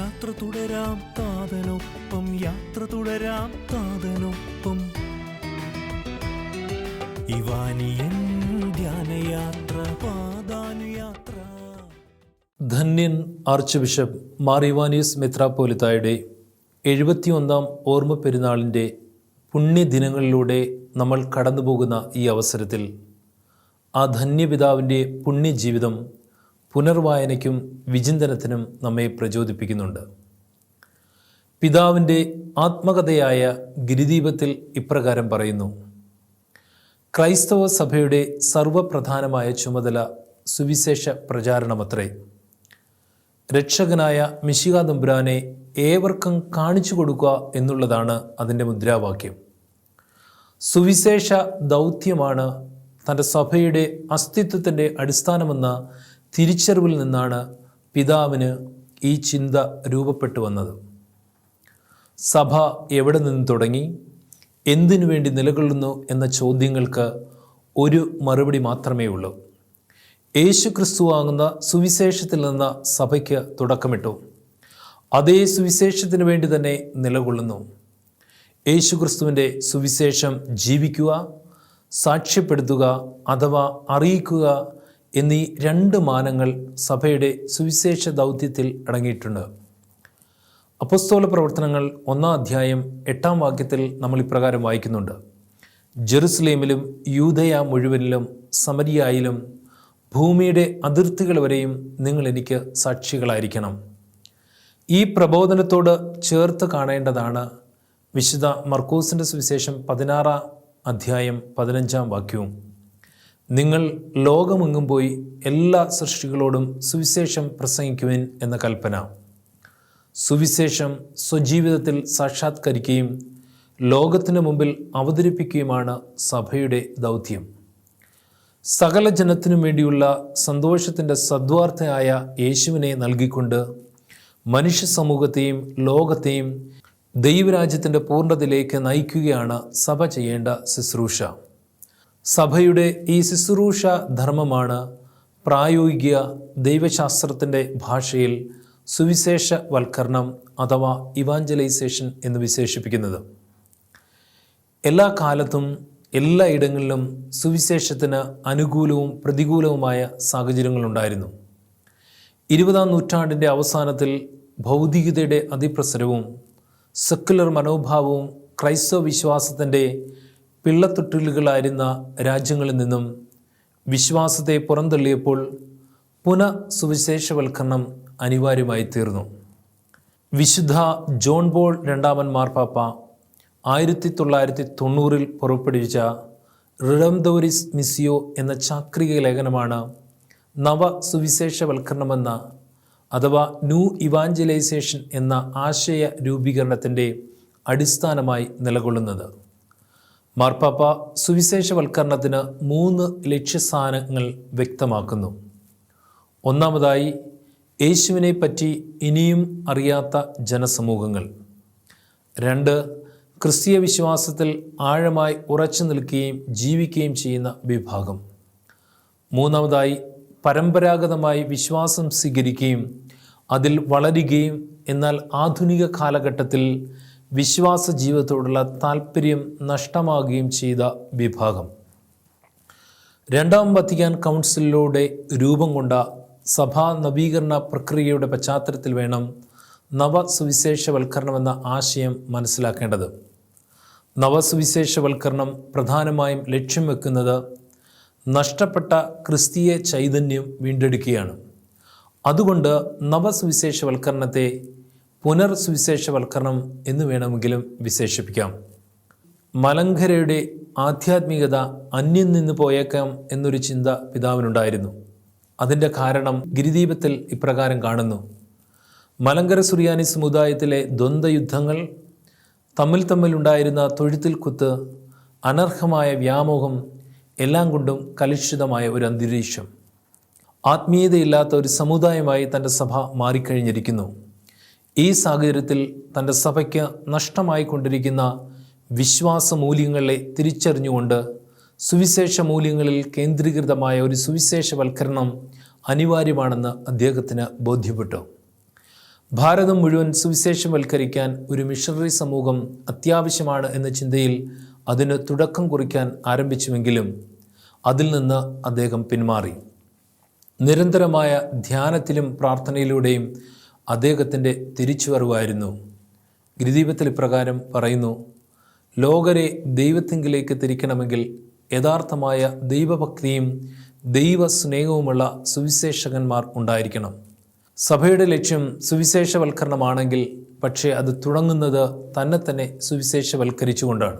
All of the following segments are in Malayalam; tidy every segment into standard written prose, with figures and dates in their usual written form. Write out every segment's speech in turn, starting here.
യാത്ര തുടരാം താതനൊപ്പം, യാത്ര തുടരാം താതനൊപ്പം. ഇവാനിയൻ ധ്യാനയാത്ര, പാദാനുയാത്ര. ധന്യൻ ആർച്ച് ബിഷപ്പ് മാർ ഇവാനിയോസ് മെത്രാപ്പോലിത്തായുടെ 71-ാം ഓർമ്മ പെരുന്നാളിൻ്റെ പുണ്യദിനങ്ങളിലൂടെ നമ്മൾ കടന്നുപോകുന്ന ഈ അവസരത്തിൽ ആ ധന്യപിതാവിൻ്റെ പുണ്യജീവിതം പുനർവായനയ്ക്കും വിചിന്തനത്തിനും നമ്മെ പ്രചോദിപ്പിക്കുന്നുണ്ട്. പിതാവിൻ്റെ ആത്മകഥയായ ഗിരിദീപത്തിൽ ഇപ്രകാരം പറയുന്നു: ക്രൈസ്തവ സഭയുടെ സർവപ്രധാനമായ ചുമതല സുവിശേഷ പ്രചാരണമത്രേ. രക്ഷകനായ മിശിഹാ തമ്പുരാനെ ഏവർക്കും കാണിച്ചു കൊടുക്കുക എന്നുള്ളതാണ് അതിൻ്റെ മുദ്രാവാക്യം. സുവിശേഷ ദൗത്യമാണ് തൻ്റെ സഭയുടെ അസ്തിത്വത്തിൻ്റെ അടിസ്ഥാനമെന്ന തിരിച്ചറിവിൽ നിന്നാണ് പിതാവിന് ഈ ചിന്ത രൂപപ്പെട്ടു വന്നത്. സഭ എവിടെ നിന്ന് തുടങ്ങി, എന്തിനു വേണ്ടി നിലകൊള്ളുന്നു എന്ന ചോദ്യങ്ങൾക്ക് ഒരു മറുപടി മാത്രമേ ഉള്ളൂ. യേശു ക്രിസ്തുവാകുന്ന സുവിശേഷത്തിൽ നിന്ന് സഭയ്ക്ക് തുടക്കമിട്ടു. അതേ സുവിശേഷത്തിന് വേണ്ടി തന്നെ നിലകൊള്ളുന്നു. യേശു ക്രിസ്തുവിൻ്റെ സുവിശേഷം ജീവിക്കുക, സാക്ഷ്യപ്പെടുത്തുക അഥവാ അറിയിക്കുക എന്നീ 2 മാനങ്ങൾ സഭയുടെ സുവിശേഷ ദൗത്യത്തിൽ അടങ്ങിയിട്ടുണ്ട്. അപ്പോസ്തല പ്രവർത്തനങ്ങൾ 1-ാം അധ്യായം 8-ാം വാക്യത്തിൽ നമ്മൾ ഇപ്രകാരം വായിക്കുന്നുണ്ട്: ജെറുസലേമിലും യൂദയ മുഴുവനിലും സമരിയായിലും ഭൂമിയുടെ അതിർത്തികൾ വരെയും നിങ്ങൾ എനിക്ക് സാക്ഷികളായിരിക്കണം. ഈ പ്രബോധനത്തോട് ചേർത്ത് കാണേണ്ടതാണ് വിശുദ്ധ മർക്കോസിൻ്റെ സുവിശേഷം 16-ാം അധ്യായം 15-ാം വാക്യവും: നിങ്ങൾ ലോകമെങ്ങും പോയി എല്ലാ സൃഷ്ടികളോടും സുവിശേഷം പ്രസംഗിക്കുവിൻ എന്ന കൽപ്പന. സുവിശേഷം സ്വജീവിതത്തിൽ സാക്ഷാത്കരിക്കുകയും ലോകത്തിന് മുമ്പിൽ അവതരിപ്പിക്കുകയുമാണ് സഭയുടെ ദൗത്യം. സകല ജനത്തിനും വേണ്ടിയുള്ള സന്തോഷത്തിൻ്റെ സദ്വാർത്തയായ യേശുവിനെ നൽകിക്കൊണ്ട് മനുഷ്യ സമൂഹത്തെയും ലോകത്തെയും ദൈവരാജ്യത്തിൻ്റെ പൂർണ്ണതയിലേക്ക് നയിക്കുകയാണ് സഭ ചെയ്യേണ്ട ശുശ്രൂഷ. സഭയുടെ ഈ ശുശ്രൂഷ ധർമ്മമാണ് പ്രായോഗിക ദൈവശാസ്ത്രത്തിൻ്റെ ഭാഷയിൽ സുവിശേഷവൽക്കരണം അഥവാ ഇവാഞ്ചലൈസേഷൻ എന്ന് വിശേഷിപ്പിക്കുന്നത്. എല്ലാ കാലത്തും എല്ലാ ഇടങ്ങളിലും സുവിശേഷത്തിന് അനുകൂലവും പ്രതികൂലവുമായ സാഹചര്യങ്ങളുണ്ടായിരുന്നു. 20-ാം നൂറ്റാണ്ടിൻ്റെ അവസാനത്തിൽ ഭൗതികതയുടെ അതിപ്രസരവും സെക്കുലർ മനോഭാവവും ക്രൈസ്തവ വിശ്വാസത്തിൻ്റെ പിള്ളത്തൊട്ടിലുകളായിരുന്ന രാജ്യങ്ങളിൽ നിന്നും വിശ്വാസത്തെ പുറന്തള്ളിയപ്പോൾ സുവിശേഷവൽക്കരണം അനിവാര്യമായി തീർന്നു. വിശുദ്ധ ജോൺ പോൾ രണ്ടാമൻ മാർപ്പാപ്പ 1990 പുറപ്പെടുവിച്ച റിഡംഡോറിസ് മിസ്സിയോ എന്ന ചാക്രിക ലേഖനമാണ് നവ സുവിശേഷവൽക്കരണമെന്ന അഥവാ ന്യൂ ഇവാഞ്ചലൈസേഷൻ എന്ന ആശയ രൂപീകരണത്തിൻ്റെ അടിസ്ഥാനമായി നിലകൊള്ളുന്നത്. മാർപ്പാപ്പ സുവിശേഷവൽക്കരണത്തിന് 3 ലക്ഷ്യസ്ഥാനങ്ങൾ വ്യക്തമാക്കുന്നു. ഒന്നാമതായി, യേശുവിനെ പറ്റി ഇനിയും അറിയാത്ത ജനസമൂഹങ്ങൾ. 2, ക്രിസ്തീയ വിശ്വാസത്തിൽ ആഴമായി ഉറച്ചു നിൽക്കുകയും ജീവിക്കുകയും ചെയ്യുന്ന വിഭാഗം. 3ാമതായി, പരമ്പരാഗതമായി വിശ്വാസം സ്വീകരിക്കുകയും അതിൽ വളരുകയും എന്നാൽ ആധുനിക കാലഘട്ടത്തിൽ വിശ്വാസ ജീവിതത്തോടുള്ള താല്പര്യം നഷ്ടമാകുകയും ചെയ്ത വിഭാഗം. 2ാം വത്തിക്കാൻ കൗൺസിലിലൂടെ രൂപം കൊണ്ട സഭാ നവീകരണ പ്രക്രിയയുടെ പശ്ചാത്തലത്തിൽ വേണം നവസുവിശേഷവൽക്കരണമെന്ന ആശയം മനസ്സിലാക്കേണ്ടത്. നവസുവിശേഷവൽക്കരണം പ്രധാനമായും ലക്ഷ്യം വെക്കുന്നത് നഷ്ടപ്പെട്ട ക്രിസ്തീയ ചൈതന്യം വീണ്ടെടുക്കുകയാണ്. അതുകൊണ്ട് നവസുവിശേഷവൽക്കരണത്തെ പുനർസുവിശേഷവൽക്കരണം എന്ന് വേണമെങ്കിലും വിശേഷിപ്പിക്കാം. മലങ്കരയുടെ ആധ്യാത്മികത അന്യം നിന്ന് പോയേക്കാം എന്നൊരു ചിന്ത പിതാവിനുണ്ടായിരുന്നു. അതിൻ്റെ കാരണം ഗിരിദീപത്തിൽ ഇപ്രകാരം കാണുന്നു: മലങ്കര സുറിയാനി സമുദായത്തിലെ ദ്വന്ദ്വയുദ്ധങ്ങൾ, തമ്മിലുണ്ടായിരുന്ന തൊഴുത്തിൽ കുത്ത്, അനർഹമായ വ്യാമോഹം എല്ലാം കൊണ്ടും കലുഷിതമായ ഒരു അന്തരീക്ഷം. ആത്മീയതയില്ലാത്ത ഒരു സമുദായമായി തൻ്റെ സഭ മാറിക്കഴിഞ്ഞിരിക്കുന്നു. ഈ സാഹചര്യത്തിൽ തൻ്റെ സഭയ്ക്ക് നഷ്ടമായിക്കൊണ്ടിരിക്കുന്ന വിശ്വാസ മൂല്യങ്ങളെ തിരിച്ചറിഞ്ഞുകൊണ്ട് സുവിശേഷ മൂല്യങ്ങളിൽ കേന്ദ്രീകൃതമായ ഒരു സുവിശേഷവൽക്കരണം അനിവാര്യമാണെന്ന് അദ്ദേഹത്തിന് ബോധ്യപ്പെട്ടു. ഭാരതം മുഴുവൻ സുവിശേഷവൽക്കരിക്കാൻ ഒരു മിഷണറി സമൂഹം അത്യാവശ്യമാണ് എന്ന ചിന്തയിൽ അതിന് തുടക്കം കുറിക്കാൻ ആരംഭിച്ചുവെങ്കിലും അതിൽ നിന്ന് അദ്ദേഹം പിന്മാറി. നിരന്തരമായ ധ്യാനത്തിലും പ്രാർത്ഥനയിലൂടെയും അദ്ദേഹത്തിൻ്റെ തിരിച്ചുവരവായിരുന്നു. ഗിരിദീപത്തിൽ ഇപ്രകാരം പറയുന്നു: ലോകരെ ദൈവത്തിങ്കിലേക്ക് തിരിക്കണമെങ്കിൽ യഥാർത്ഥമായ ദൈവഭക്തിയും ദൈവസ്നേഹവുമുള്ള സുവിശേഷകന്മാർ ഉണ്ടായിരിക്കണം. സഭയുടെ ലക്ഷ്യം സുവിശേഷവൽക്കരണമാണെങ്കിൽ പക്ഷേ അത് തുടങ്ങുന്നത് തന്നെ സുവിശേഷവൽക്കരിച്ചുകൊണ്ടാണ്.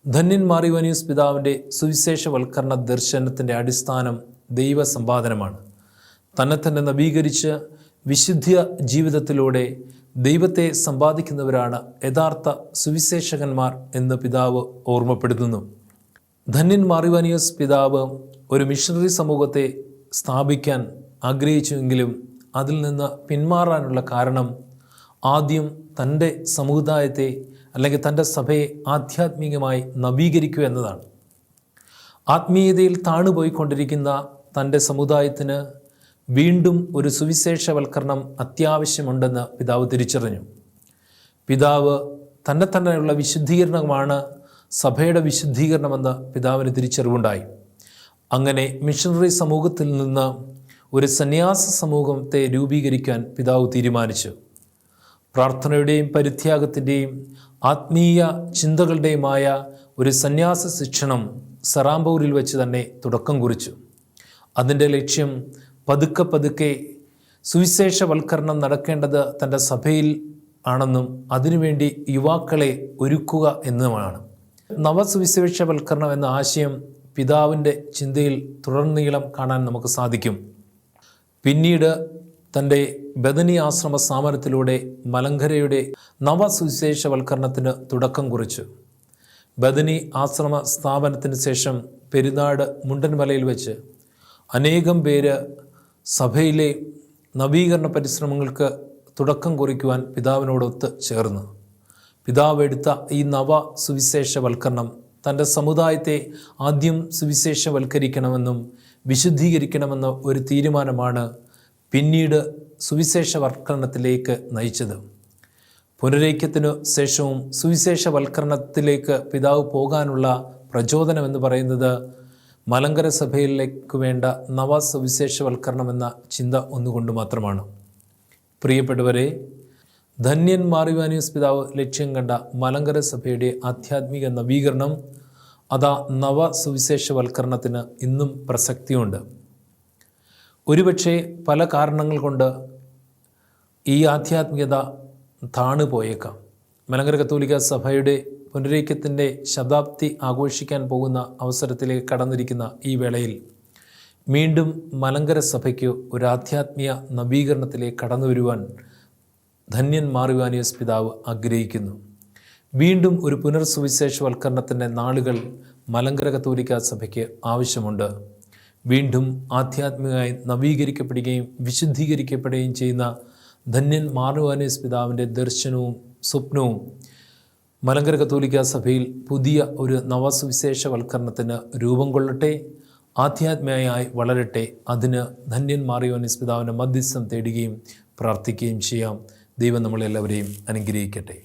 ധന്യൻ മാർ ഇവാനിയോസ് പിതാവിൻ്റെ സുവിശേഷവൽക്കരണ ദർശനത്തിൻ്റെ അടിസ്ഥാനം ദൈവസമ്പാദനമാണ്. തന്നെ നവീകരിച്ച് വിശുദ്ധ ജീവിതത്തിലൂടെ ദൈവത്തെ സമ്പാദിക്കുന്നവരാണ് യഥാർത്ഥ സുവിശേഷകന്മാർ എന്ന് പിതാവ് ഓർമ്മപ്പെടുത്തുന്നു. ധന്യൻ മാർ ഇവാനിയോസ് പിതാവ് ഒരു മിഷണറി സമൂഹത്തെ സ്ഥാപിക്കാൻ ആഗ്രഹിച്ചുവെങ്കിലും അതിൽ നിന്ന് പിന്മാറാനുള്ള കാരണം ആദ്യം തൻ്റെ സമുദായത്തെ അല്ലെങ്കിൽ തൻ്റെ സഭയെ ആധ്യാത്മികമായി നവീകരിക്കുക എന്നതാണ്. ആത്മീയതയിൽ താണുപോയിക്കൊണ്ടിരിക്കുന്ന തൻ്റെ സമുദായത്തിന് വീണ്ടും ഒരു സുവിശേഷവൽക്കരണം അത്യാവശ്യമുണ്ടെന്ന് പിതാവ് തിരിച്ചറിഞ്ഞു. പിതാവ് തന്നെയുള്ള വിശുദ്ധീകരണമാണ് സഭയുടെ വിശുദ്ധീകരണമെന്ന് പിതാവിന് തിരിച്ചറിവുണ്ടായി. അങ്ങനെ മിഷണറി സമൂഹത്തിൽ നിന്ന് ഒരു സന്യാസ സമൂഹത്തെ രൂപീകരിക്കാൻ പിതാവ് തീരുമാനിച്ചു. പ്രാർത്ഥനയുടെയും പരിത്യാഗത്തിൻ്റെയും ആത്മീയ ചിന്തകളുടെയുമായ ഒരു സന്യാസ ശിക്ഷണം സറാംപൂരിൽ വെച്ച് തന്നെ തുടക്കം കുറിച്ചു. അതിൻ്റെ ലക്ഷ്യം പതുക്കെ സുവിശേഷവൽക്കരണം നടക്കേണ്ടത് തൻ്റെ സഭയിൽ ആണെന്നും അതിനുവേണ്ടി യുവാക്കളെ ഒരുക്കുക എന്നുമാണ്. നവസുവിശേഷവൽക്കരണം എന്ന ആശയം പിതാവിൻ്റെ ചിന്തയിൽ തുടർനീളം കാണാൻ നമുക്ക് സാധിക്കും. പിന്നീട് തൻ്റെ ബദനി ആശ്രമ സ്ഥാപനത്തിലൂടെ മലങ്കരയുടെ നവസുവിശേഷവൽക്കരണത്തിന് തുടക്കം കുറിച്ചു. ബദനി ആശ്രമ സ്ഥാപനത്തിന് ശേഷം പെരുന്നാട് മുണ്ടൻമലയിൽ വെച്ച് അനേകം പേര് സഭയിലെ നവീകരണ പരിശ്രമങ്ങൾക്ക് തുടക്കം കുറിക്കുവാൻ പിതാവിനോടൊത്ത് ചേർന്നു. പിതാവ് എടുത്ത ഈ നവ സുവിശേഷവൽക്കരണം തൻ്റെ സമുദായത്തെ ആദ്യം സുവിശേഷവൽക്കരിക്കണമെന്നും വിശുദ്ധീകരിക്കണമെന്ന ഒരു തീരുമാനമാണ് പിന്നീട് സുവിശേഷവൽക്കരണത്തിലേക്ക് നയിച്ചത്. പുനരൈക്യത്തിനു ശേഷവും സുവിശേഷവൽക്കരണത്തിലേക്ക് പിതാവ് പോകാനുള്ള പ്രചോദനമെന്ന് പറയുന്നത് മലങ്കര സഭയിലേക്ക് വേണ്ട നവസുവിശേഷവൽക്കരണം എന്ന ചിന്ത ഒന്നുകൊണ്ട് മാത്രമാണ്. പ്രിയപ്പെട്ടവരെ, ധന്യൻ മാർ ഇവാനിയോസ് പിതാവ് ലക്ഷ്യം കണ്ട മലങ്കര സഭയുടെ ആധ്യാത്മിക നവീകരണം അതാ നവസുവിശേഷവൽക്കരണത്തിന് ഇന്നും പ്രസക്തിയുണ്ട്. ഒരുപക്ഷെ പല കാരണങ്ങൾ കൊണ്ട് ഈ ആധ്യാത്മികത താണുപോയേക്കാം. മലങ്കര കത്തോലിക്ക സഭയുടെ പുനരൈക്യത്തിൻ്റെ ശതാബ്ദി ആഘോഷിക്കാൻ പോകുന്ന അവസരത്തിലേക്ക് കടന്നിരിക്കുന്ന ഈ വേളയിൽ വീണ്ടും മലങ്കര സഭയ്ക്ക് ഒരു ആധ്യാത്മിക നവീകരണത്തിലേക്ക് കടന്നു വരുവാൻ ധന്യൻ മാർ ഇവാനിയോസ് പിതാവ് ആഗ്രഹിക്കുന്നു. വീണ്ടും ഒരു പുനർസുവിശേഷവൽക്കരണത്തിൻ്റെ നാളുകൾ മലങ്കര കത്തോലിക്ക സഭയ്ക്ക് ആവശ്യമുണ്ട്. വീണ്ടും ആധ്യാത്മികമായി നവീകരിക്കപ്പെടുകയും വിശുദ്ധീകരിക്കപ്പെടുകയും ചെയ്യുന്ന ധന്യൻ മാർ ഇവാനിയോസ് പിതാവിൻ്റെ ദർശനവും സ്വപ്നവും മലങ്കര കത്തോലിക്ക സഭയിൽ പുതിയ ഒരു നവസുവിശേഷവൽക്കരണത്തിന് രൂപം കൊള്ളട്ടെ, ആധ്യാത്മികമായി വളരട്ടെ. അതിന് ധന്യൻ മാർ ഇവാനിയോസ് പിതാവിൻ്റെ മധ്യസ്ഥം തേടുകയും പ്രാർത്ഥിക്കുകയും ചെയ്യാം. ദൈവം നമ്മളെല്ലാവരെയും അനുഗ്രഹിക്കട്ടെ.